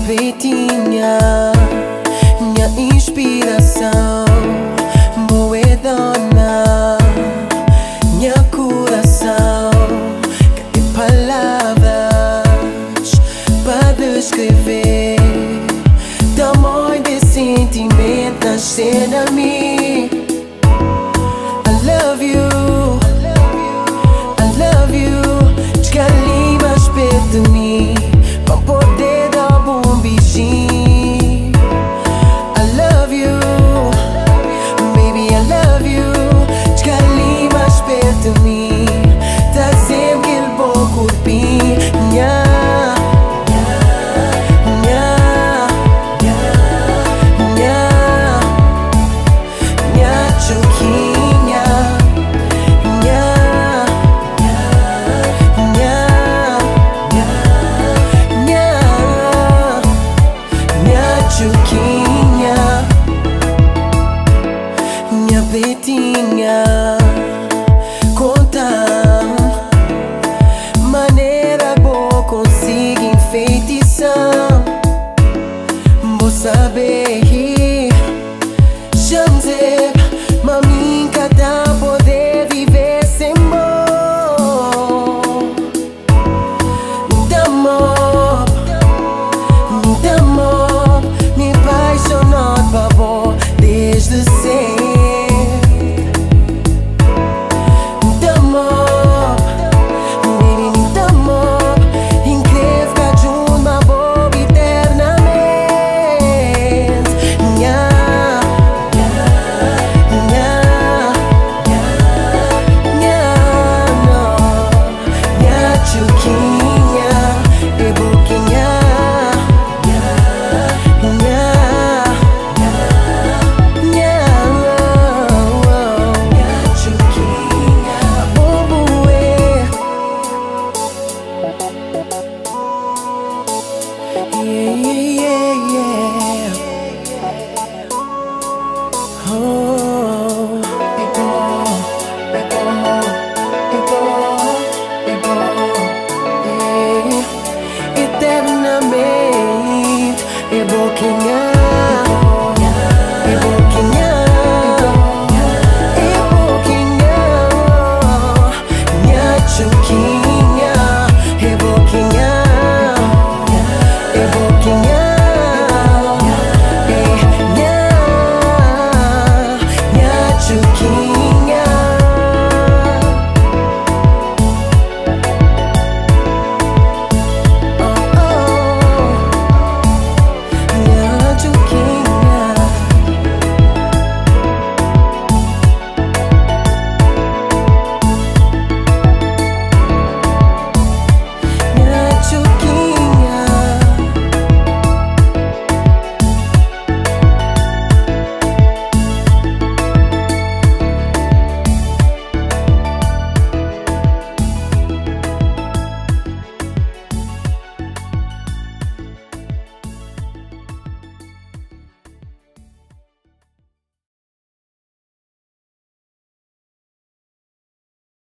Pretinha, minha inspiração, boa dona, minha coração. Cadê palavras para descrever tamanho de sentimento nascer na mim? I love you, I love you. Descalei mais perto de mim para poder dar um beijinho. I love you, baby, I love you. Descalei mais perto de mim, tá sempre aquele bom corpinho. Nha, nha, nha, nha, nha, chuquinha. Nha, nha, nha, nha, nha, chuquinha. Minha pretinha, conta maneira boa consigo enfeitiçar. Vou saber chame mami, cada poder viver sem amor. Amor, me apaixonado por amor desde sempre. Eternamente é boquinha, é boquinha, é boquinha, minha chuquinha, é boquinha, é boquinha.